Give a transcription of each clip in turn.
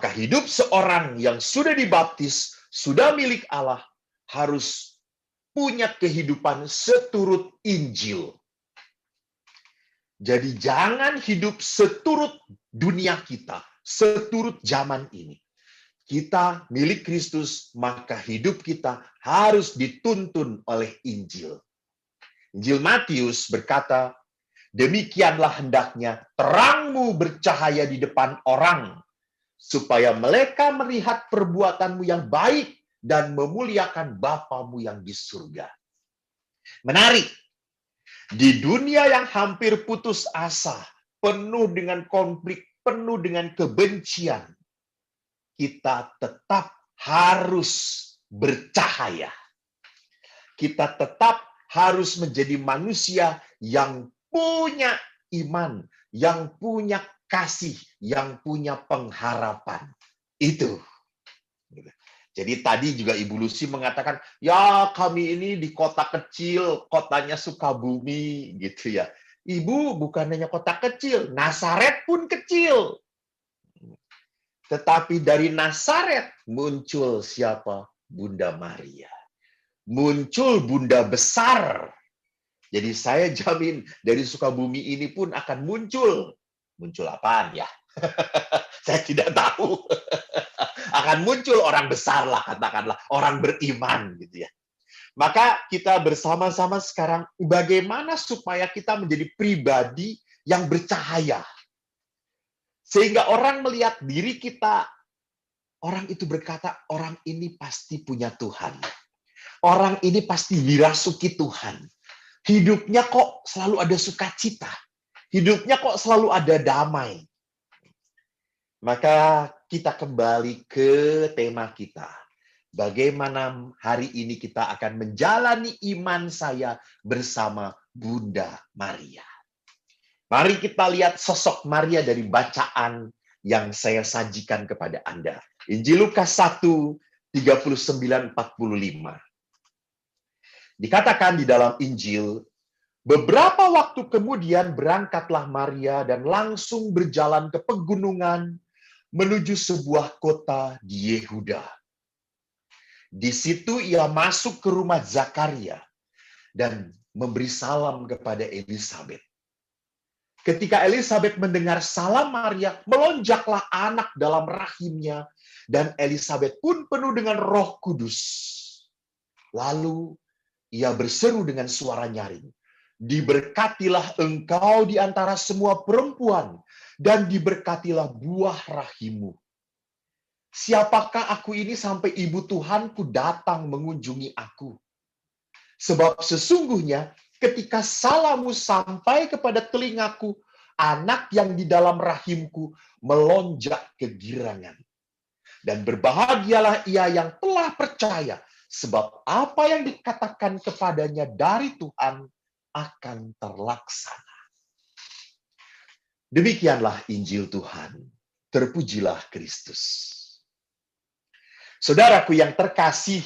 Maka hidup seorang yang sudah dibaptis, sudah milik Allah, harus punya kehidupan seturut Injil. Jadi jangan hidup seturut dunia kita, seturut zaman ini. Kita milik Kristus, maka hidup kita harus dituntun oleh Injil. Injil Matius berkata, demikianlah hendaknya terangmu bercahaya di depan orang, supaya mereka melihat perbuatanmu yang baik dan memuliakan Bapamu yang di surga. Menarik. Di dunia yang hampir putus asa, penuh dengan konflik, penuh dengan kebencian, kita tetap harus bercahaya. Kita tetap harus menjadi manusia yang punya iman, yang punya kasih, yang punya pengharapan. Itu. Jadi tadi juga Ibu Lucy mengatakan, ya kami ini di kota kecil, kotanya Sukabumi, gitu ya. Ibu bukan hanya kota kecil, Nazaret pun kecil. Tetapi dari Nazaret muncul siapa? Bunda Maria. Muncul Bunda besar. Jadi saya jamin dari Sukabumi ini pun akan muncul. Muncul apaan ya? Saya tidak tahu. Akan muncul orang besar lah, katakanlah. Orang beriman gitu ya. Maka kita bersama-sama sekarang, bagaimana supaya kita menjadi pribadi yang bercahaya. Sehingga orang melihat diri kita, orang itu berkata, orang ini pasti punya Tuhan. Orang ini pasti dirasuki Tuhan. Hidupnya kok selalu ada sukacita. Hidupnya kok selalu ada damai. Maka kita kembali ke tema kita. Bagaimana hari ini kita akan menjalani iman saya bersama Bunda Maria. Mari kita lihat sosok Maria dari bacaan yang saya sajikan kepada Anda. Injil Lukas 1, 39-45. Dikatakan di dalam Injil, beberapa waktu kemudian berangkatlah Maria dan langsung berjalan ke pegunungan menuju sebuah kota di Yehuda. Di situ ia masuk ke rumah Zakaria dan memberi salam kepada Elisabet. Ketika Elisabet mendengar salam Maria, melonjaklah anak dalam rahimnya, dan Elisabet pun penuh dengan Roh Kudus. Lalu ia berseru dengan suara nyaring, diberkatilah engkau di antara semua perempuan, dan diberkatilah buah rahimmu. Siapakah aku ini sampai ibu Tuhanku datang mengunjungi aku? Sebab sesungguhnya ketika salammu sampai kepada telingaku, anak yang di dalam rahimku melonjak kegirangan. Dan berbahagialah ia yang telah percaya, sebab apa yang dikatakan kepadanya dari Tuhan akan terlaksana. Demikianlah Injil Tuhan. Terpujilah Kristus. Saudaraku yang terkasih,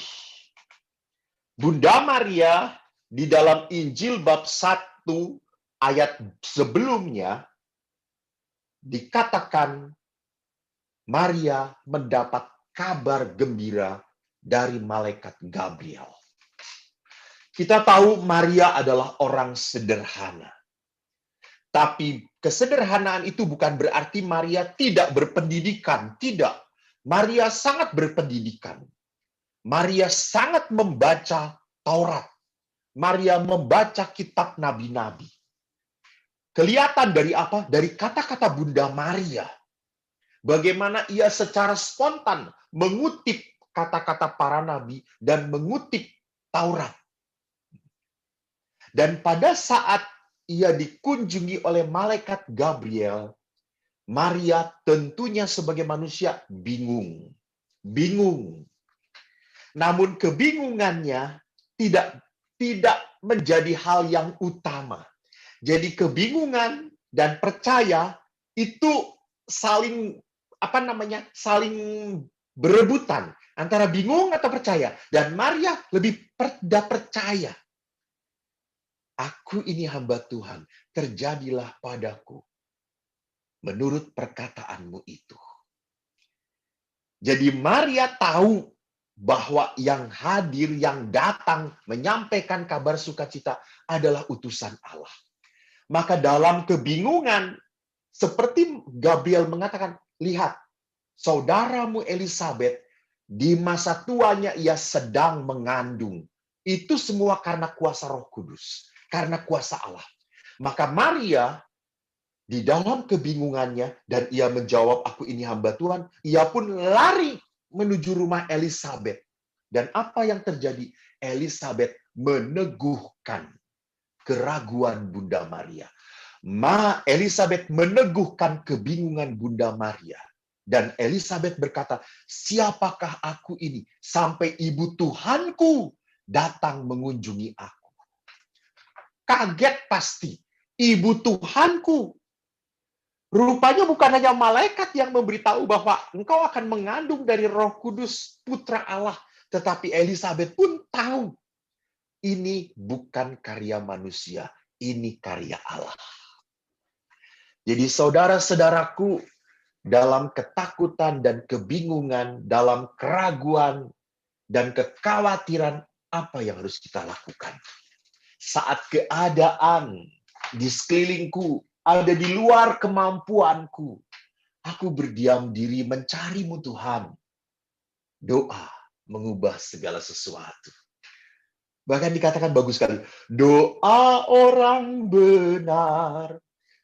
Bunda Maria di dalam Injil bab 1 ayat sebelumnya dikatakan Maria mendapat kabar gembira dari malaikat Gabriel. Kita tahu Maria adalah orang sederhana. Tapi kesederhanaan itu bukan berarti Maria tidak berpendidikan. Tidak. Maria sangat berpendidikan. Maria sangat membaca Taurat. Maria membaca kitab nabi-nabi. Kelihatan dari apa? Dari kata-kata Bunda Maria. Bagaimana ia secara spontan mengutip kata-kata para nabi dan mengutip Taurat. Dan pada saat ia dikunjungi oleh malaikat Gabriel, Maria tentunya sebagai manusia bingung. Bingung. Namun kebingungannya tidak menjadi hal yang utama. Jadi kebingungan dan percaya itu saling saling berebutan antara bingung atau percaya. Dan Maria lebih percaya. Aku ini hamba Tuhan, terjadilah padaku menurut perkataanmu itu. Jadi Maria tahu bahwa yang hadir, yang datang menyampaikan kabar sukacita adalah utusan Allah. Maka dalam kebingungan, seperti Gabriel mengatakan, lihat, saudaramu Elisabet, di masa tuanya ia sedang mengandung. Itu semua karena kuasa Roh Kudus, karena kuasa Allah. Maka Maria di dalam kebingungannya dan ia menjawab, aku ini hamba Tuhan, ia pun lari menuju rumah Elisabet. Dan apa yang terjadi? Elisabet meneguhkan keraguan Bunda Maria. Elisabet meneguhkan kebingungan Bunda Maria. Dan Elisabet berkata, siapakah aku ini sampai ibu Tuhanku datang mengunjungi aku? Kaget pasti. Ibu Tuhanku. Rupanya bukan hanya malaikat yang memberitahu bahwa engkau akan mengandung dari Roh Kudus, Putra Allah. Tetapi Elisabet pun tahu. Ini bukan karya manusia. Ini karya Allah. Jadi saudara-saudaraku, dalam ketakutan dan kebingungan, dalam keraguan dan kekhawatiran, apa yang harus kita lakukan? Saat keadaan di sekelilingku ada di luar kemampuanku, aku berdiam diri mencari-Mu Tuhan. Doa mengubah segala sesuatu. Bahkan dikatakan bagus sekali. Doa orang benar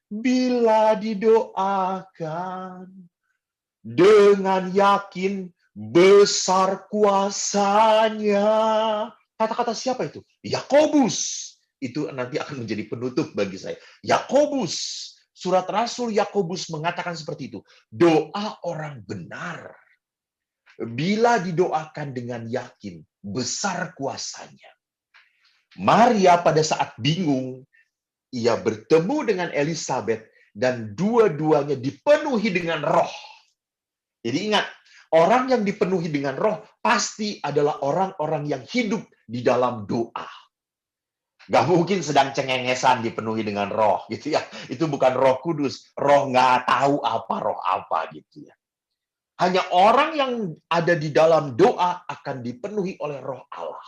bila didoakan dengan yakin besar kuasanya. Kata-kata siapa itu? Yakobus. Itu nanti akan menjadi penutup bagi saya. Yakobus. Surat Rasul Yakobus mengatakan seperti itu. Doa orang benar. Bila didoakan dengan yakin, besar kuasanya. Maria pada saat bingung, ia bertemu dengan Elisabet, dan dua-duanya dipenuhi dengan roh. Jadi ingat, orang yang dipenuhi dengan roh pasti adalah orang-orang yang hidup di dalam doa. Gak mungkin sedang cengengesan dipenuhi dengan roh, gitu ya. Itu bukan Roh Kudus. Roh nggak tahu apa roh apa, gitu ya. Hanya orang yang ada di dalam doa akan dipenuhi oleh Roh Allah.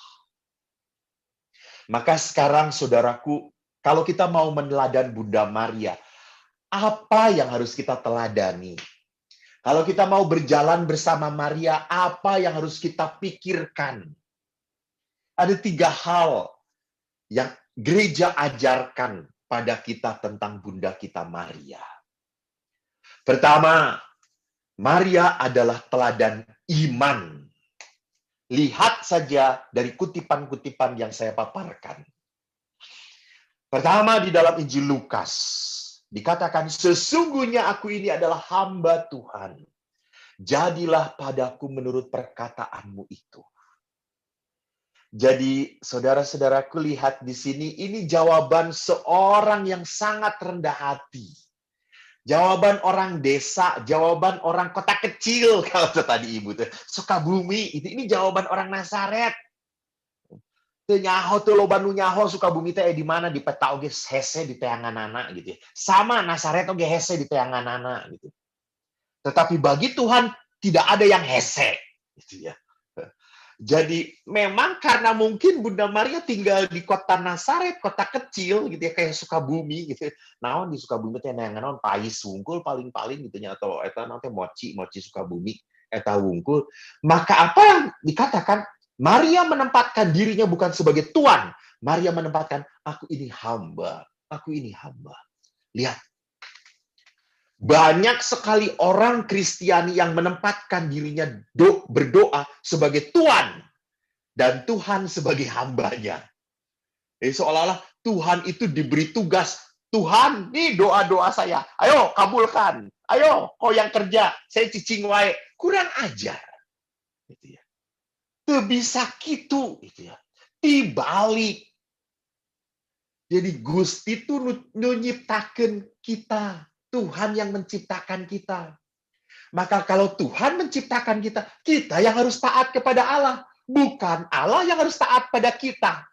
Maka sekarang, saudaraku, kalau kita mau meneladan Bunda Maria, apa yang harus kita teladani? Kalau kita mau berjalan bersama Maria, apa yang harus kita pikirkan? Ada 3 hal yang gereja ajarkan pada kita tentang Bunda kita Maria. Pertama, Maria adalah teladan iman. Lihat saja dari kutipan-kutipan yang saya paparkan. Pertama, di dalam Injil Lukas, dikatakan, sesungguhnya aku ini adalah hamba Tuhan. Jadilah padaku menurut perkataanmu itu. Jadi, saudara-saudaraku, lihat di sini, ini jawaban seorang yang sangat rendah hati. Jawaban orang desa, jawaban orang kota kecil, kalau tadi Ibu tuh. Sukabumi, ini jawaban orang Nazaret. Teu nyaho teu loba nu nyaho Sukabumi teh di mana, di peta oge hese di teanganana gitu ya. Sama Nazaret oge hese di teanganana gitu. Tetapi bagi Tuhan tidak ada yang hese gitu ya. Jadi memang karena mungkin Bunda Maria tinggal di kota Nazaret, kota kecil gitu ya, kayak Sukabumi gitu. Naon di Sukabumi teh naon pais wungkul paling-paling gitu nya, atau eta nanti mochi Sukabumi eta wungkul. Maka apa yang dikatakan, Maria menempatkan dirinya bukan sebagai tuan. Maria menempatkan, aku ini hamba. Aku ini hamba. Lihat. Banyak sekali orang Kristiani yang menempatkan dirinya berdoa sebagai Tuhan dan Tuhan sebagai hambanya. Jadi seolah-olah Tuhan itu diberi tugas. Tuhan, nih doa-doa saya. Ayo kabulkan. Ayo kau yang kerja. Saya cicing wae. Kurang ajar. Gitu ya. Teu bisa gitu. Gitu ya. Dibalik. Jadi Gusti itu nyiptakeun kita. Tuhan yang menciptakan kita. Maka kalau Tuhan menciptakan kita, kita yang harus taat kepada Allah. Bukan Allah yang harus taat pada kita.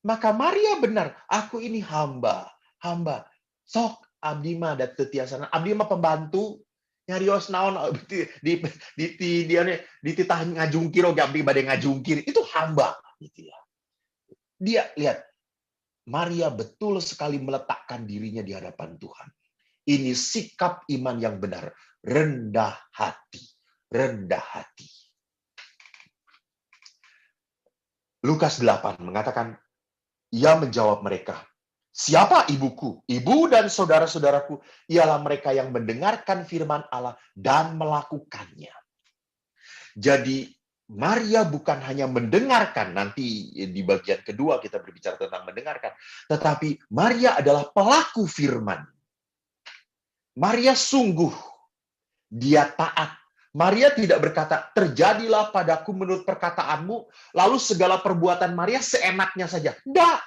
Maka Maria benar, aku ini hamba. Hamba. Sok, abdi mah dat teu tiasa. Abdi mah pembantu. Nyarios naon dia nih dititah ngajungkir oge abdi bade ngajungkir. Itu hamba gitu ya. Dia lihat Maria betul sekali meletakkan dirinya di hadapan Tuhan. Ini sikap iman yang benar, rendah hati, rendah hati. Lukas 8 mengatakan, ia menjawab mereka, siapa ibuku? Ibu dan saudara-saudaraku ialah mereka yang mendengarkan firman Allah dan melakukannya. Jadi Maria bukan hanya mendengarkan, nanti di bagian kedua kita berbicara tentang mendengarkan, tetapi Maria adalah pelaku firman. Maria sungguh, dia taat. Maria tidak berkata, terjadilah padaku menurut perkataanmu, lalu segala perbuatan Maria seenaknya saja. Tidak.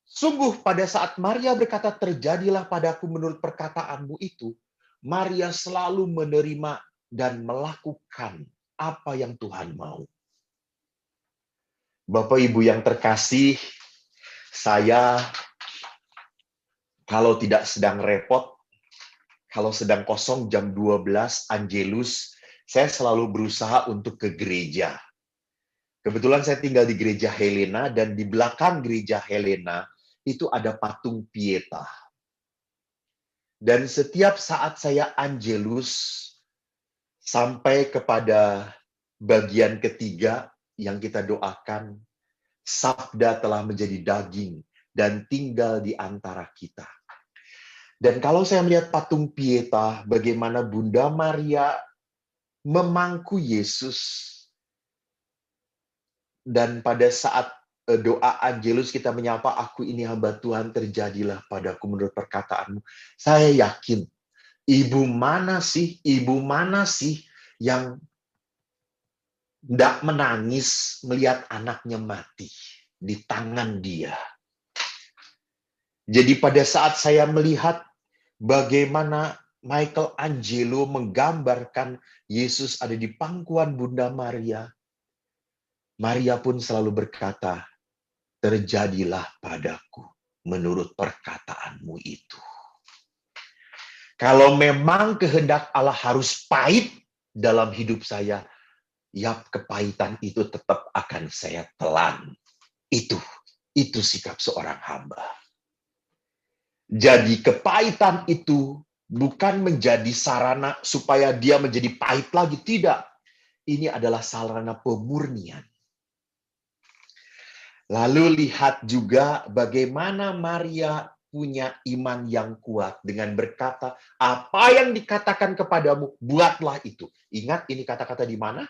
Sungguh pada saat Maria berkata, terjadilah padaku menurut perkataanmu itu, Maria selalu menerima dan melakukan apa yang Tuhan mau. Bapak Ibu yang terkasih, saya kalau tidak sedang repot, kalau sedang kosong jam 12 Angelus, saya selalu berusaha untuk ke gereja. Kebetulan saya tinggal di gereja Helena, dan di belakang gereja Helena itu ada patung Pieta. Dan setiap saat saya Angelus, sampai kepada bagian ketiga yang kita doakan, sabda telah menjadi daging dan tinggal di antara kita. Dan kalau saya melihat patung Pieta, bagaimana Bunda Maria memangku Yesus, dan pada saat doa Angelus kita menyapa, aku ini hamba Tuhan, terjadilah padaku menurut perkataanmu. Saya yakin, ibu mana sih yang tidak menangis melihat anaknya mati di tangan dia. Jadi pada saat saya melihat bagaimana Michelangelo menggambarkan Yesus ada di pangkuan Bunda Maria, Maria pun selalu berkata, terjadilah padaku menurut perkataanmu itu. Kalau memang kehendak Allah harus pahit dalam hidup saya, ya kepahitan itu tetap akan saya telan. Itu sikap seorang hamba. Jadi kepahitan itu bukan menjadi sarana supaya dia menjadi pahit lagi. Tidak. Ini adalah sarana pemurnian. Lalu lihat juga bagaimana Maria punya iman yang kuat dengan berkata, apa yang dikatakan kepadamu, buatlah itu. Ingat ini kata-kata di mana?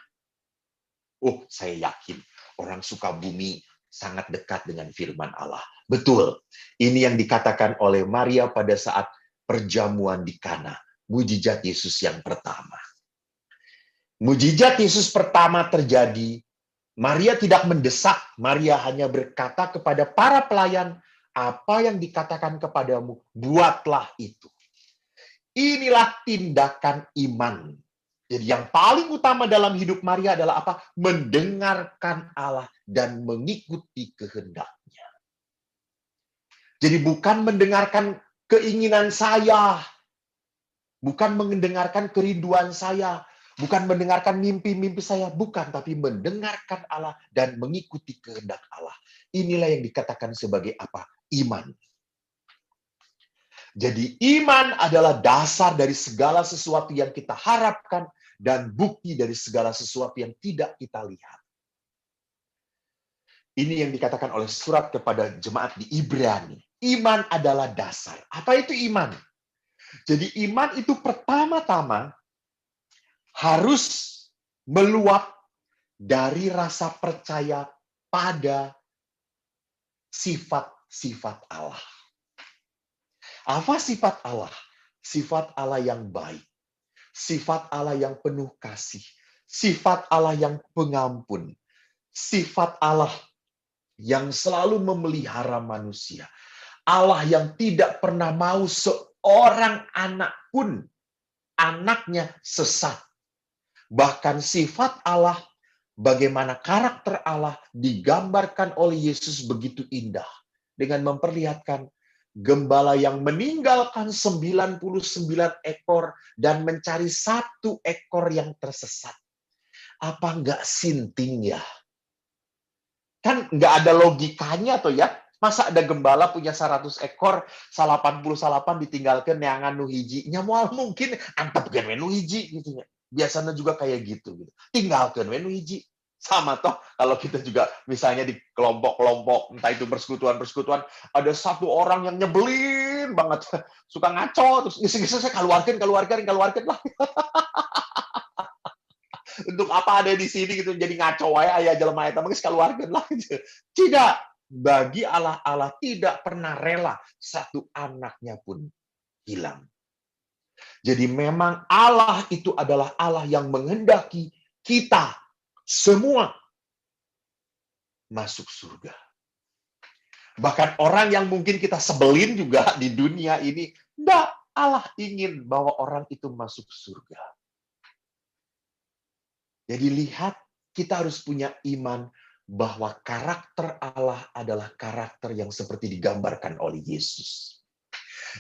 Oh, saya yakin orang Sukabumi sangat dekat dengan firman Allah. Betul, ini yang dikatakan oleh Maria pada saat perjamuan di Kana. Mujizat Yesus yang pertama. Mujizat Yesus pertama terjadi, Maria tidak mendesak, Maria hanya berkata kepada para pelayan, apa yang dikatakan kepadamu, buatlah itu. Inilah tindakan iman. Jadi yang paling utama dalam hidup Maria adalah apa? Mendengarkan Allah dan mengikuti kehendaknya. Jadi bukan mendengarkan keinginan saya, bukan mendengarkan kerinduan saya, bukan mendengarkan mimpi-mimpi saya, bukan, tapi mendengarkan Allah dan mengikuti kehendak Allah. Inilah yang dikatakan sebagai apa? Iman. Jadi iman adalah dasar dari segala sesuatu yang kita harapkan dan bukti dari segala sesuatu yang tidak kita lihat. Ini yang dikatakan oleh surat kepada jemaat di Ibrani. Iman adalah dasar. Apa itu iman? Jadi iman itu pertama-tama harus meluap dari rasa percaya pada sifat-sifat Allah. Apa sifat Allah? Sifat Allah yang baik. Sifat Allah yang penuh kasih. Sifat Allah yang pengampun. Sifat Allah yang selalu memelihara manusia. Allah yang tidak pernah mau seorang anak pun anaknya sesat. Bahkan sifat Allah, bagaimana karakter Allah digambarkan oleh Yesus begitu indah. Dengan memperlihatkan Gembala yang meninggalkan 99 ekor dan mencari satu ekor yang tersesat. Apa nggak sinting ya? Kan nggak ada logikanya tuh ya. Masa ada gembala punya 100 ekor, 88 ditinggalkan neangan nu hiji. Nya moal mungkin antepkeun we nu hiji gitu ya. Biasanya juga kayak gitu. Tinggalkan we nu hiji. Sama toh kalau kita juga misalnya di kelompok-kelompok, entah itu persekutuan-persekutuan, ada satu orang yang nyebelin banget, suka ngaco, terus ngisi-ngisi saya keluarkan lah. Untuk apa ada di sini gitu, jadi ngaco wae aya jelema eta mah geus keluarkan lah gitu. Tidak, bagi Allah, Allah tidak pernah rela satu anaknya pun hilang. Jadi memang Allah itu adalah Allah yang menghendaki kita semua masuk surga. Bahkan orang yang mungkin kita sebelin juga di dunia ini, enggak, Allah ingin bahwa orang itu masuk surga. Jadi lihat, kita harus punya iman bahwa karakter Allah adalah karakter yang seperti digambarkan oleh Yesus.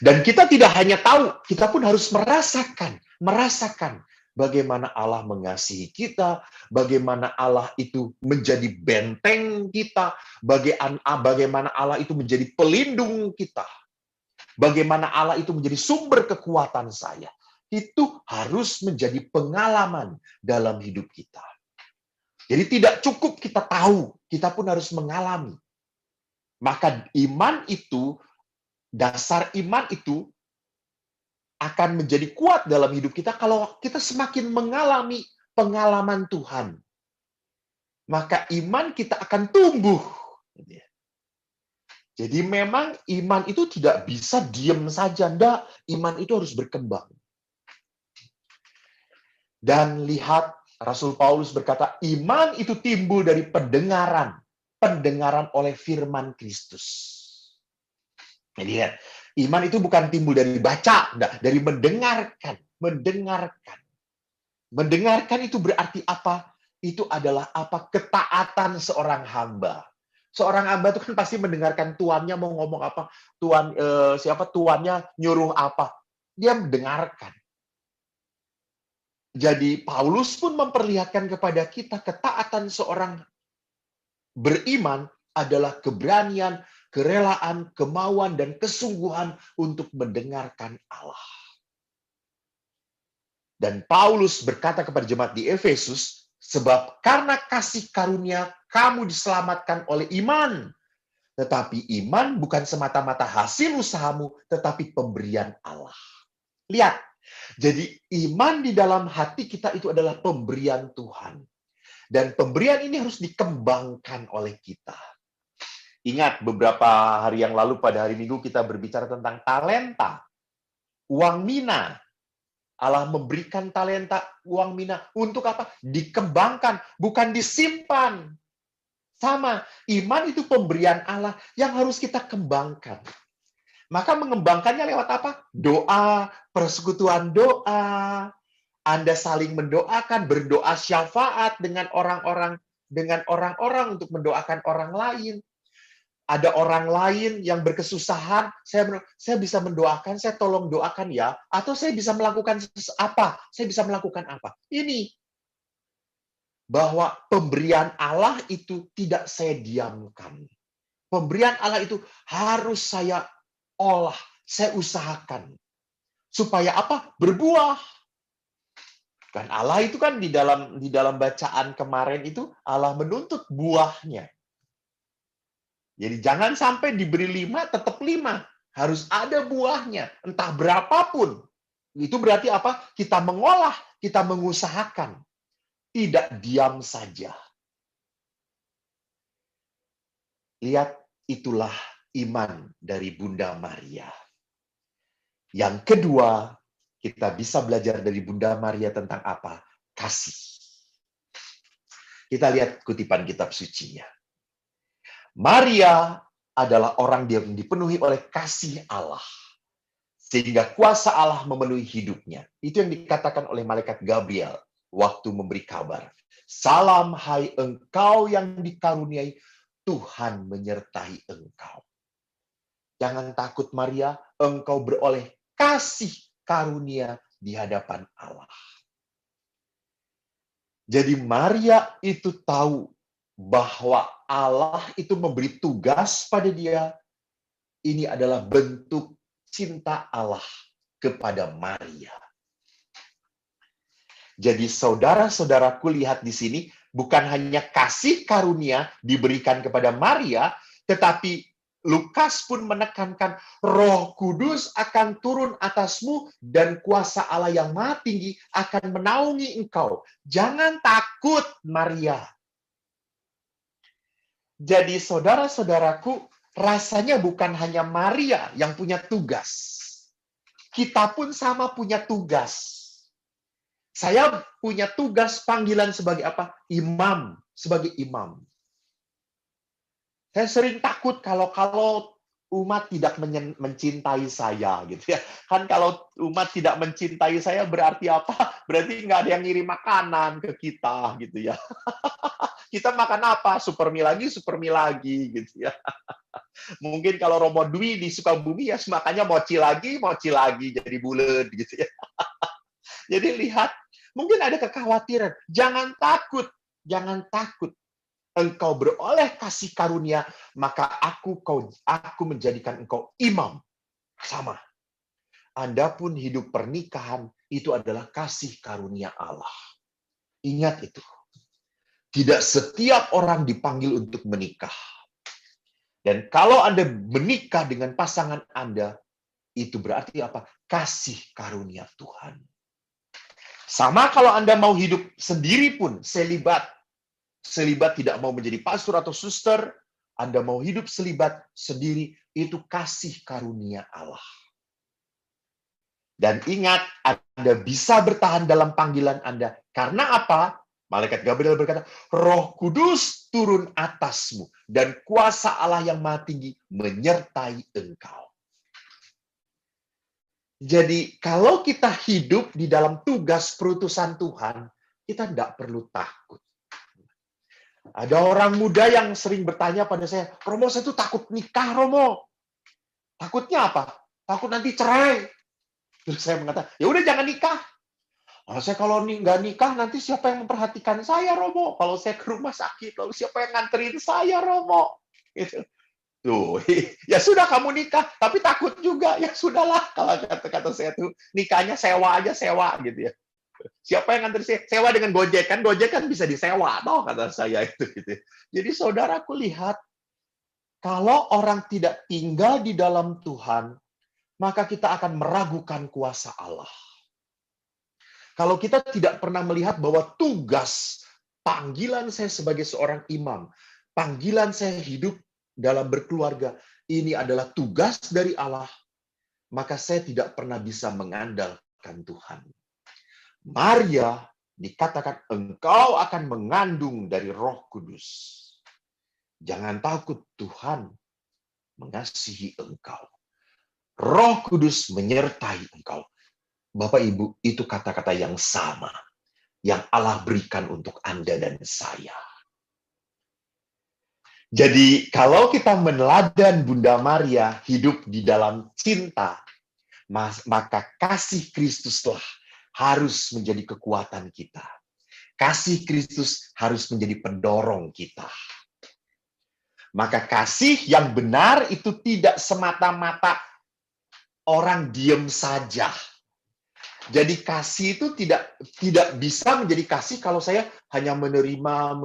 Dan kita tidak hanya tahu, kita pun harus merasakan bagaimana Allah mengasihi kita, bagaimana Allah itu menjadi benteng kita, bagaimana Allah itu menjadi pelindung kita, bagaimana Allah itu menjadi sumber kekuatan saya. Itu harus menjadi pengalaman dalam hidup kita. Jadi tidak cukup kita tahu, kita pun harus mengalami. Maka iman itu, dasar iman itu akan menjadi kuat dalam hidup kita kalau kita semakin mengalami pengalaman Tuhan. Maka iman kita akan tumbuh. Jadi memang iman itu tidak bisa diam saja. Enggak, iman itu harus berkembang. Dan lihat, Rasul Paulus berkata, iman itu timbul dari pendengaran oleh firman Kristus. Jadi lihat, iman itu bukan timbul dari baca, enggak, dari mendengarkan. Mendengarkan itu berarti apa? Itu adalah apa? Ketaatan seorang hamba. Seorang hamba itu kan pasti mendengarkan tuannya mau ngomong apa, tuannya nyuruh apa. Dia mendengarkan. Jadi Paulus pun memperlihatkan kepada kita ketaatan seorang beriman adalah keberanian, kerelaan, kemauan, dan kesungguhan untuk mendengarkan Allah. Dan Paulus berkata kepada jemaat di Efesus, sebab karena kasih karunia kamu diselamatkan oleh iman. Tetapi iman bukan semata-mata hasil usahamu, tetapi pemberian Allah. Lihat, jadi iman di dalam hati kita itu adalah pemberian Tuhan. Dan pemberian ini harus dikembangkan oleh kita. Ingat, beberapa hari yang lalu pada hari Minggu kita berbicara tentang talenta, uang mina. Allah memberikan talenta, uang mina untuk apa? Dikembangkan, bukan disimpan. Sama, iman itu pemberian Allah yang harus kita kembangkan. Maka mengembangkannya lewat apa? Doa, persekutuan doa. Anda saling mendoakan, berdoa syafaat dengan orang-orang untuk mendoakan orang lain. Ada orang lain yang berkesusahan, saya bisa mendoakan, saya tolong doakan ya, atau saya bisa melakukan apa? Saya bisa melakukan apa? Ini bahwa pemberian Allah itu tidak saya diamkan. Pemberian Allah itu harus saya olah, saya usahakan. Supaya apa? Berbuah. Dan Allah itu kan di dalam bacaan kemarin itu Allah menuntut buahnya. Jadi jangan sampai diberi 5 tetap 5. Harus ada buahnya, entah berapapun. Itu berarti apa? Kita mengolah, kita mengusahakan. Tidak diam saja. Lihat, itulah iman dari Bunda Maria. Yang kedua, kita bisa belajar dari Bunda Maria tentang apa? Kasih. Kita lihat kutipan kitab sucinya. Maria adalah orang yang dipenuhi oleh kasih Allah. Sehingga kuasa Allah memenuhi hidupnya. Itu yang dikatakan oleh malaikat Gabriel waktu memberi kabar. Salam hai engkau yang dikaruniai, Tuhan menyertai engkau. Jangan takut Maria, engkau beroleh kasih karunia di hadapan Allah. Jadi Maria itu tahu bahwa Allah itu memberi tugas pada dia. Ini adalah bentuk cinta Allah kepada Maria. Jadi saudara-saudaraku, lihat di sini, bukan hanya kasih karunia diberikan kepada Maria, tetapi Lukas pun menekankan Roh Kudus akan turun atasmu dan kuasa Allah yang Maha Tinggi akan menaungi engkau. Jangan takut, Maria. Jadi saudara-saudaraku, rasanya bukan hanya Maria yang punya tugas. Kita pun sama punya tugas. Saya punya tugas panggilan sebagai apa? Imam, sebagai imam. Saya sering takut kalau umat tidak mencintai saya gitu ya. Kan kalau umat tidak mencintai saya berarti apa? Berarti nggak ada yang ngirim makanan ke kita gitu ya. Kita makan apa? Super mie lagi gitu ya. Mungkin kalau Romo Dwi di Sukabumi ya makannya mochi lagi jadi bulat gitu ya. Jadi lihat, mungkin ada kekhawatiran. Jangan takut. Engkau beroleh kasih karunia, maka aku menjadikan engkau imam. Sama. Anda pun hidup pernikahan, itu adalah kasih karunia Allah. Ingat itu. Tidak setiap orang dipanggil untuk menikah. Dan kalau Anda menikah dengan pasangan Anda, itu berarti apa? Kasih karunia Tuhan. Sama kalau Anda mau hidup sendiri pun, selibat tidak mau menjadi pastor atau suster, Anda mau hidup selibat sendiri, itu kasih karunia Allah. Dan ingat, Anda bisa bertahan dalam panggilan Anda. Karena apa? Malaikat Gabriel berkata, Roh Kudus turun atasmu, dan kuasa Allah yang Maha Tinggi menyertai engkau. Jadi, kalau kita hidup di dalam tugas perutusan Tuhan, kita tidak perlu takut. Ada orang muda yang sering bertanya pada saya, Romo, saya tuh takut nikah, Romo. Takutnya apa? Takut nanti cerai. Terus saya mengatakan, ya udah jangan nikah. Saya kalau nggak nikah, nanti siapa yang memperhatikan saya, Romo? Kalau saya ke rumah sakit, lalu siapa yang nganterin saya, Romo? Gitu. Tuh, ya sudah kamu nikah, tapi takut juga. Ya sudahlah, kalau kata-kata saya tuh, nikahnya sewa gitu ya. Siapa yang nganter sewa dengan Gojek? Kan Gojek kan bisa disewa, toh kata saya itu. Gitu. Jadi saudaraku lihat, kalau orang tidak tinggal di dalam Tuhan, maka kita akan meragukan kuasa Allah. Kalau kita tidak pernah melihat bahwa tugas, panggilan saya sebagai seorang imam, panggilan saya hidup dalam berkeluarga, ini adalah tugas dari Allah, maka saya tidak pernah bisa mengandalkan Tuhan. Maria dikatakan engkau akan mengandung dari Roh Kudus. Jangan takut, Tuhan mengasihi engkau. Roh Kudus menyertai engkau. Bapak Ibu, itu kata-kata yang sama yang Allah berikan untuk Anda dan saya. Jadi kalau kita meneladani Bunda Maria hidup di dalam cinta, maka kasih Kristuslah harus menjadi kekuatan kita. Kasih Kristus harus menjadi pendorong kita. Maka kasih yang benar itu tidak semata-mata orang diam saja. Jadi kasih itu tidak bisa menjadi kasih kalau saya hanya menerima.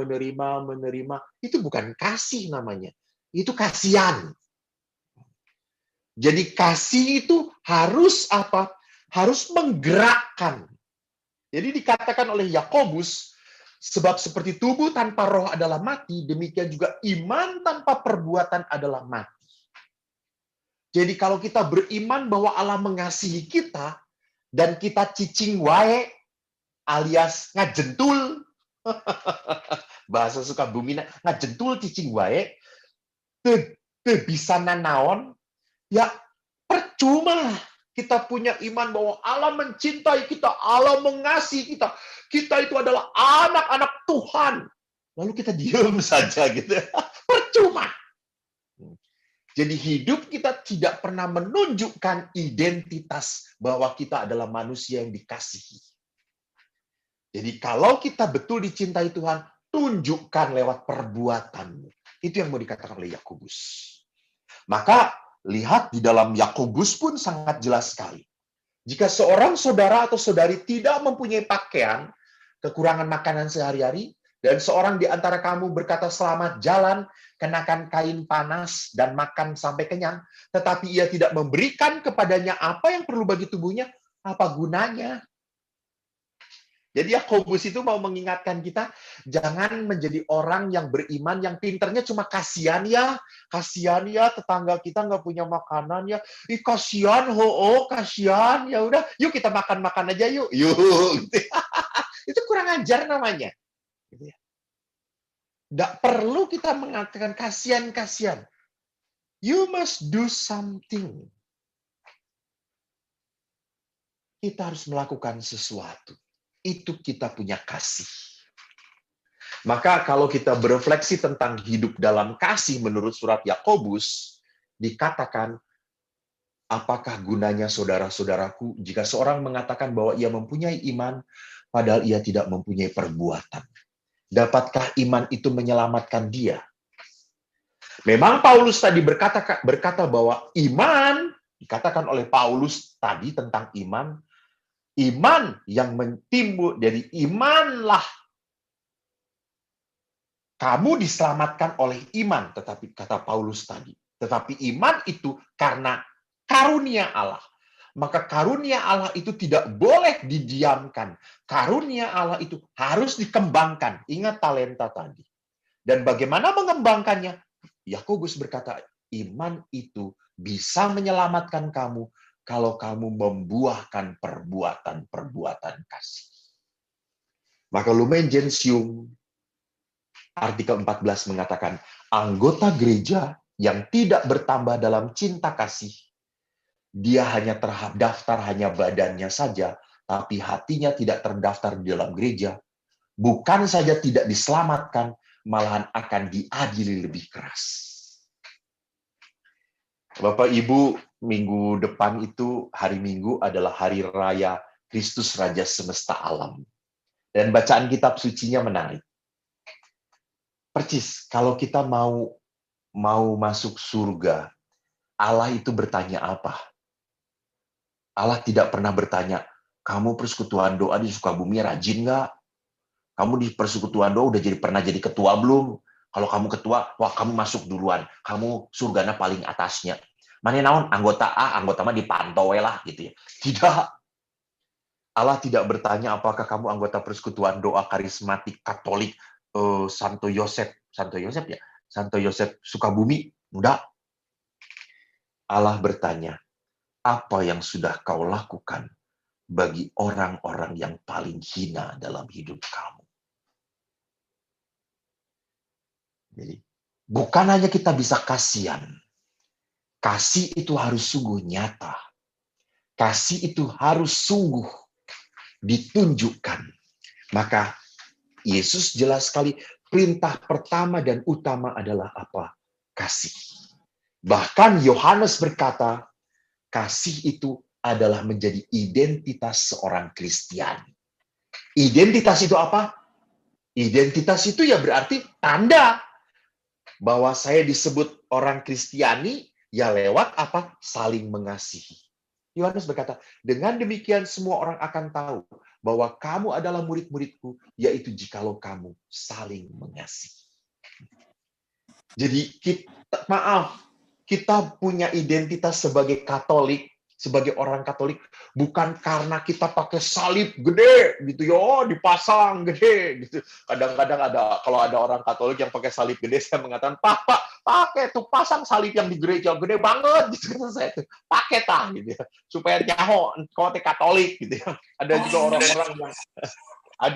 Itu bukan kasih namanya. Itu kasihan. Jadi kasih itu harus apa? Harus menggerakkan. Jadi dikatakan oleh Yakobus, sebab seperti tubuh tanpa roh adalah mati, demikian juga iman tanpa perbuatan adalah mati. Jadi kalau kita beriman bahwa Allah mengasihi kita, dan kita cicing wae, alias ngajentul, bahasa Sukabumi, ngajentul cicing wae, bisa nanaon, ya percuma. Kita punya iman bahwa Allah mencintai kita, Allah mengasihi kita. Kita itu adalah anak-anak Tuhan. Lalu kita diam saja gitu. Percuma. Jadi hidup kita tidak pernah menunjukkan identitas bahwa kita adalah manusia yang dikasihi. Jadi kalau kita betul dicintai Tuhan, tunjukkan lewat perbuatanmu. Itu yang mau dikatakan oleh Yakobus. Maka lihat di dalam Yakobus pun sangat jelas sekali. Jika seorang saudara atau saudari tidak mempunyai pakaian, kekurangan makanan sehari-hari, dan seorang di antara kamu berkata selamat jalan, kenakan kain panas, dan makan sampai kenyang, tetapi ia tidak memberikan kepadanya apa yang perlu bagi tubuhnya, apa gunanya? Jadi Yakobus itu mau mengingatkan kita, jangan menjadi orang yang beriman, yang pinternya cuma kasihan ya tetangga kita nggak punya makanan ya, kasihan, kasihan, ya udah, yuk kita makan aja yuk, gitu. Itu kurang ajar namanya. Gitu ya. Nggak perlu kita mengatakan kasihan. You must do something. Kita harus melakukan sesuatu. Itu kita punya kasih. Maka kalau kita berefleksi tentang hidup dalam kasih menurut surat Yakobus, dikatakan, apakah gunanya saudara-saudaraku jika seorang mengatakan bahwa ia mempunyai iman, padahal ia tidak mempunyai perbuatan? Dapatkah iman itu menyelamatkan dia? Memang Paulus tadi berkata bahwa iman, dikatakan oleh Paulus tadi tentang iman yang timbul dari imanlah kamu diselamatkan oleh iman, tetapi kata Paulus tadi. Tetapi iman itu karena karunia Allah. Maka karunia Allah itu tidak boleh didiamkan. Karunia Allah itu harus dikembangkan. Ingat talenta tadi. Dan bagaimana mengembangkannya? Yakobus berkata, iman itu bisa menyelamatkan kamu kalau kamu membuahkan perbuatan-perbuatan kasih. Maka Lumen Gentium artikel 14 mengatakan, anggota gereja yang tidak bertambah dalam cinta kasih, dia hanya terdaftar hanya badannya saja, tapi hatinya tidak terdaftar di dalam gereja. Bukan saja tidak diselamatkan, malahan akan diadili lebih keras. Bapak Ibu, minggu depan itu, hari Minggu adalah hari raya Kristus Raja Semesta Alam. Dan bacaan kitab sucinya menarik. Percis, kalau kita mau masuk surga, Allah itu bertanya apa? Allah tidak pernah bertanya, kamu persekutuan doa di Sukabumi rajin nggak? Kamu di persekutuan doa udah pernah jadi ketua belum? Kalau kamu ketua, wah kamu masuk duluan. Kamu surganya paling atasnya. Mana naon anggota A, anggota mah dipantau lah gitu ya. Tidak. Allah tidak bertanya apakah kamu anggota persekutuan doa karismatik Katolik Santo Yosef ya, Santo Yosef Sukabumi. Enggak. Allah bertanya, apa yang sudah kau lakukan bagi orang-orang yang paling hina dalam hidup kamu? Jadi, bukan hanya kita bisa kasihan. Kasih itu harus sungguh nyata. Kasih itu harus sungguh ditunjukkan. Maka Yesus jelas sekali perintah pertama dan utama adalah apa? Kasih. Bahkan Yohanes berkata, kasih itu adalah menjadi identitas seorang Kristiani. Identitas itu apa? Identitas itu ya berarti tanda bahwa saya disebut orang Kristiani ya lewat apa? Saling mengasihi. Yohanes berkata, dengan demikian semua orang akan tahu bahwa kamu adalah murid-muridku, yaitu jikalau kamu saling mengasihi. Jadi kita punya identitas sebagai Katolik, sebagai orang Katolik, bukan karena kita pakai salib gede gitu ya, dipasang gede gitu. Kadang-kadang kalau ada orang Katolik yang pakai salib gede, saya mengatakan, Pak, pakai tuh pasang salib yang di gereja gede banget gitu kan saya tuh. Pakai tah gitu ya, supaya nyaho kau Katolik gitu ya. Ada juga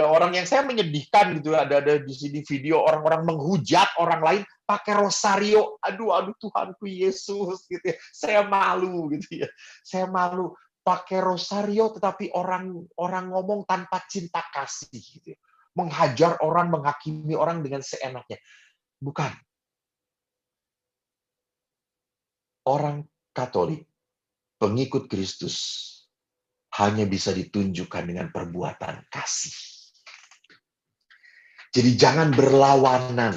orang yang saya menyedihkan gitu, ada di sini video orang-orang menghujat orang lain pakai rosario. Aduh Tuhanku Yesus gitu ya. Saya malu gitu ya. Saya malu pakai rosario tetapi orang ngomong tanpa cinta kasih gitu ya. Menghajar orang, menghakimi orang dengan seenaknya. Bukan. orang Katolik, pengikut Kristus, hanya bisa ditunjukkan dengan perbuatan kasih. Jadi jangan berlawanan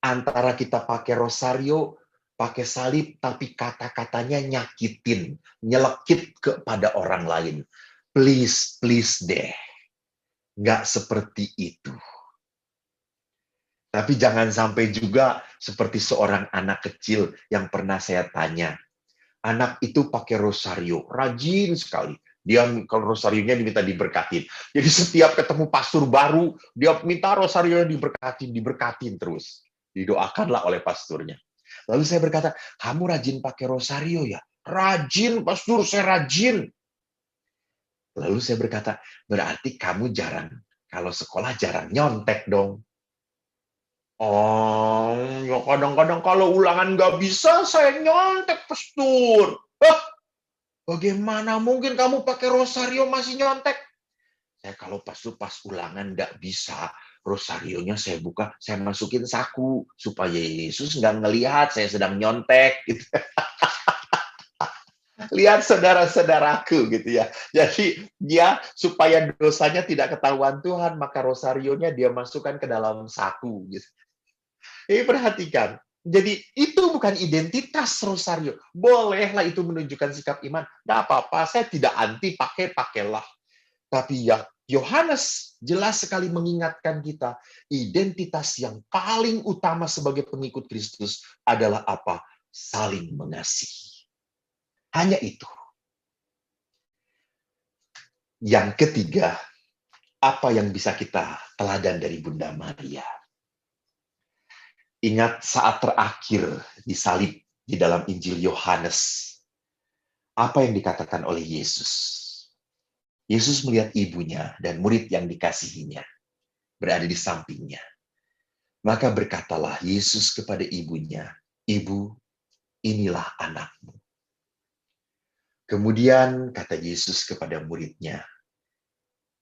antara kita pakai rosario, pakai salib, tapi kata-katanya nyakitin, nyelekit kepada orang lain. Please, please deh. Nggak seperti itu. Tapi jangan sampai juga seperti seorang anak kecil yang pernah saya tanya. Anak itu pakai rosario, rajin sekali. Dia kalau rosarionya diminta diberkatin. Jadi setiap ketemu pastor baru, dia minta rosario diberkatin terus. Didoakanlah oleh pasturnya. Lalu saya berkata, kamu rajin pakai rosario ya? Rajin, pastor, saya rajin. Lalu saya berkata, berarti kamu jarang, kalau sekolah jarang nyontek dong. Oh, ya kadang-kadang kalau ulangan nggak bisa, saya nyontek, pastor. Bagaimana mungkin kamu pakai rosario masih nyontek? Saya kalau pas ulangan nggak bisa, rosarionya saya buka, saya masukin saku supaya Yesus nggak ngelihat saya sedang nyontek. Gitu. Lihat saudara-saudaraku gitu ya. Jadi dia supaya dosanya tidak ketahuan Tuhan, maka rosarionya dia masukkan ke dalam saku. Gitu. Jadi perhatikan. Jadi itu bukan identitas rosario. Bolehlah itu menunjukkan sikap iman. Nggak apa-apa, saya tidak anti pakailah. Tapi ya Yohanes jelas sekali mengingatkan kita, identitas yang paling utama sebagai pengikut Kristus adalah apa? Saling mengasihi. Hanya itu. Yang ketiga, apa yang bisa kita teladan dari Bunda Maria? Ingat saat terakhir disalib di dalam Injil Yohanes. Apa yang dikatakan oleh Yesus? Yesus melihat ibunya dan murid yang dikasihinya berada di sampingnya. Maka berkatalah Yesus kepada ibunya, "Ibu, inilah anakmu." Kemudian kata Yesus kepada muridnya,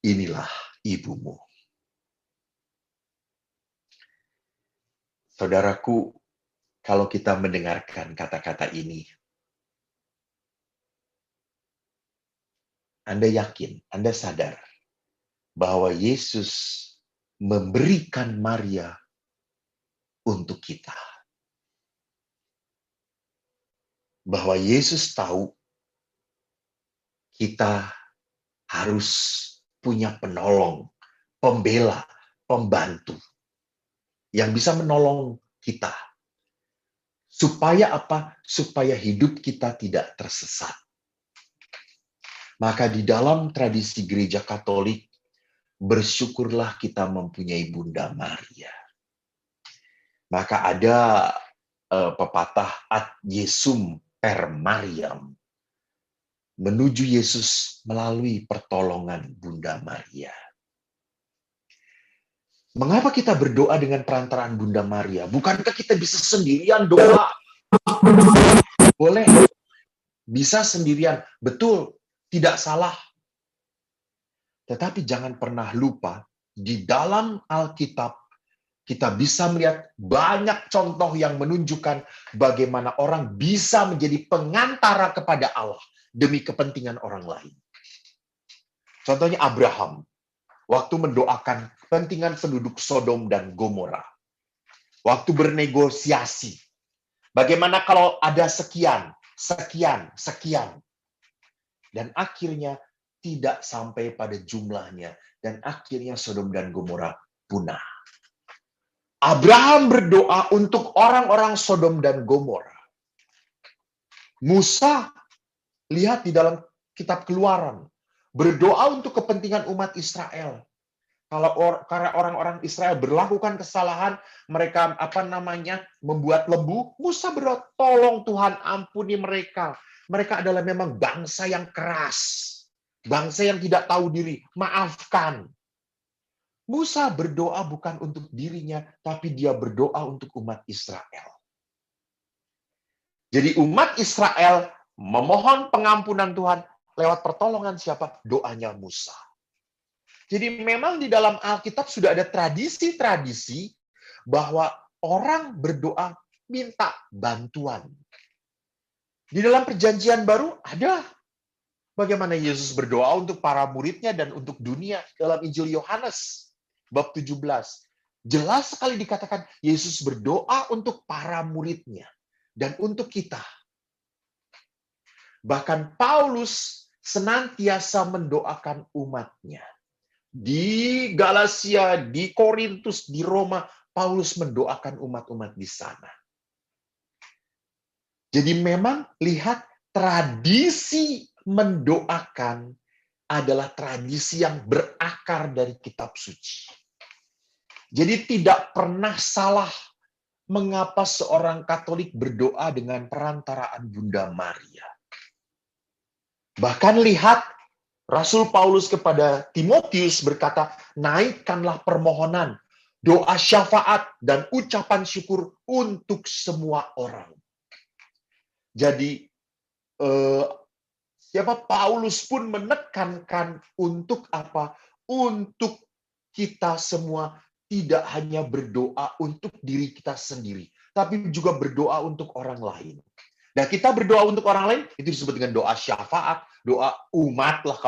"Inilah ibumu." Saudaraku, kalau kita mendengarkan kata-kata ini, Anda yakin, Anda sadar bahwa Yesus memberikan Maria untuk kita. Bahwa Yesus tahu kita harus punya penolong, pembela, pembantu yang bisa menolong kita. Supaya apa? Supaya hidup kita tidak tersesat. Maka di dalam tradisi gereja Katolik, bersyukurlah kita mempunyai Bunda Maria. Maka ada pepatah ad Jesum per Mariam. Menuju Yesus melalui pertolongan Bunda Maria. Mengapa kita berdoa dengan perantaraan Bunda Maria? Bukankah kita bisa sendirian doa? Boleh. Bisa sendirian. Betul. Tidak salah. Tetapi jangan pernah lupa, di dalam Alkitab, kita bisa melihat banyak contoh yang menunjukkan bagaimana orang bisa menjadi pengantara kepada Allah demi kepentingan orang lain. Contohnya Abraham, waktu mendoakan kepentingan penduduk Sodom dan Gomora. Waktu bernegosiasi, bagaimana kalau ada sekian, dan akhirnya tidak sampai pada jumlahnya, dan akhirnya Sodom dan Gomora punah. Abraham berdoa untuk orang-orang Sodom dan Gomora. Musa, lihat di dalam kitab Keluaran, berdoa untuk kepentingan umat Israel. Karena orang-orang Israel berlakukan kesalahan, mereka membuat lembu, Musa berdoa, tolong Tuhan ampuni mereka. Mereka adalah memang bangsa yang keras, bangsa yang tidak tahu diri, maafkan. Musa berdoa bukan untuk dirinya, tapi dia berdoa untuk umat Israel. Jadi umat Israel memohon pengampunan Tuhan lewat pertolongan siapa? Doanya Musa. Jadi memang di dalam Alkitab sudah ada tradisi-tradisi bahwa orang berdoa minta bantuan. Di dalam perjanjian baru ada bagaimana Yesus berdoa untuk para muridnya dan untuk dunia dalam Injil Yohanes bab 17. Jelas sekali dikatakan Yesus berdoa untuk para muridnya dan untuk kita. Bahkan Paulus senantiasa mendoakan umatnya. Di Galatia, di Korintus, di Roma, Paulus mendoakan umat-umat di sana. Jadi memang lihat tradisi mendoakan adalah tradisi yang berakar dari kitab suci. Jadi tidak pernah salah mengapa seorang Katolik berdoa dengan perantaraan Bunda Maria. Bahkan lihat Rasul Paulus kepada Timotius berkata, naikkanlah permohonan, doa syafaat, dan ucapan syukur untuk semua orang. Jadi, Paulus pun menekankan untuk apa? Untuk kita semua tidak hanya berdoa untuk diri kita sendiri, tapi juga berdoa untuk orang lain. Nah, kita berdoa untuk orang lain, itu disebut dengan doa syafaat, doa umat lah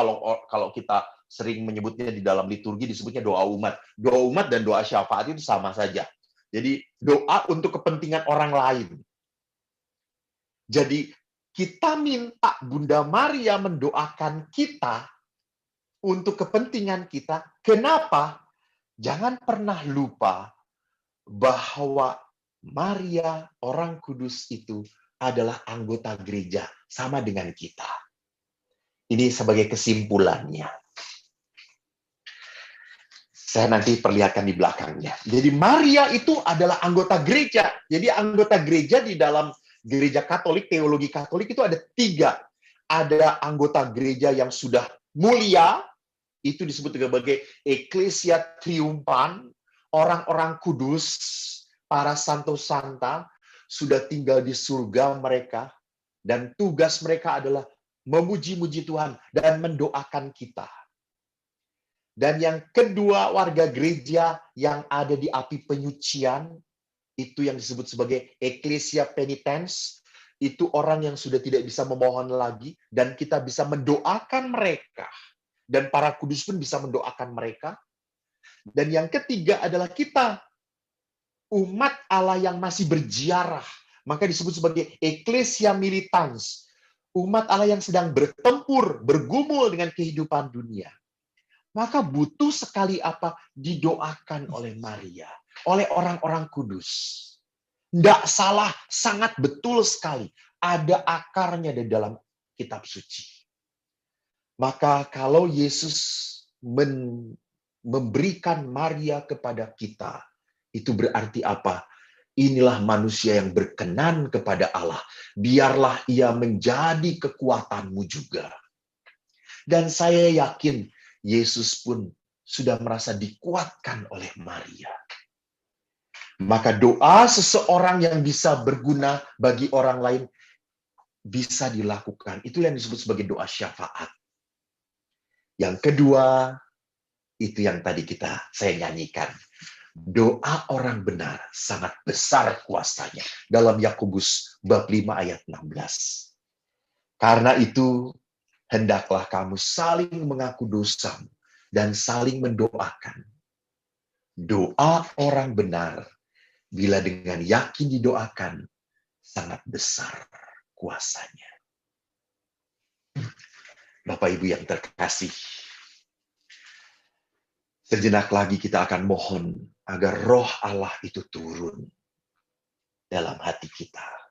kalau kita sering menyebutnya di dalam liturgi disebutnya doa umat. Doa umat dan doa syafaat itu sama saja. Jadi, doa untuk kepentingan orang lain. Jadi, kita minta Bunda Maria mendoakan kita untuk kepentingan kita. Kenapa? Jangan pernah lupa bahwa Maria, orang kudus itu adalah anggota gereja sama dengan kita. Ini sebagai kesimpulannya. Saya nanti perlihatkan di belakangnya. Jadi Maria itu adalah anggota gereja. Jadi anggota gereja di dalam gereja Katolik, teologi Katolik itu ada 3. Ada anggota gereja yang sudah mulia, itu disebut sebagai Ecclesia Triumphant, orang-orang kudus, para santo santa, sudah tinggal di surga mereka, dan tugas mereka adalah memuji-muji Tuhan dan mendoakan kita. Dan yang kedua, warga gereja yang ada di api penyucian, itu yang disebut sebagai Ecclesia Penitens, itu orang yang sudah tidak bisa memohon lagi, dan kita bisa mendoakan mereka. Dan para kudus pun bisa mendoakan mereka. Dan yang ketiga adalah kita, umat Allah yang masih berziarah, maka disebut sebagai Ecclesia Militans, umat Allah yang sedang bertempur, bergumul dengan kehidupan dunia. Maka butuh sekali apa? Didoakan oleh Maria, oleh orang-orang kudus. Tidak salah, sangat betul sekali. Ada akarnya di dalam kitab suci. Maka kalau Yesus memberikan Maria kepada kita, itu berarti apa? Inilah manusia yang berkenan kepada Allah. Biarlah ia menjadi kekuatanmu juga. Dan saya yakin Yesus pun sudah merasa dikuatkan oleh Maria. Maka doa seseorang yang bisa berguna bagi orang lain bisa dilakukan. Itu yang disebut sebagai doa syafaat. Yang kedua, itu yang tadi saya nyanyikan. Doa orang benar sangat besar kuasanya. Dalam Yakobus bab 5 ayat 16. Karena itu, hendaklah kamu saling mengaku dosamu dan saling mendoakan. Doa orang benar, bila dengan yakin didoakan, sangat besar kuasanya. Bapak Ibu yang terkasih, sejenak lagi kita akan mohon agar roh Allah itu turun dalam hati kita.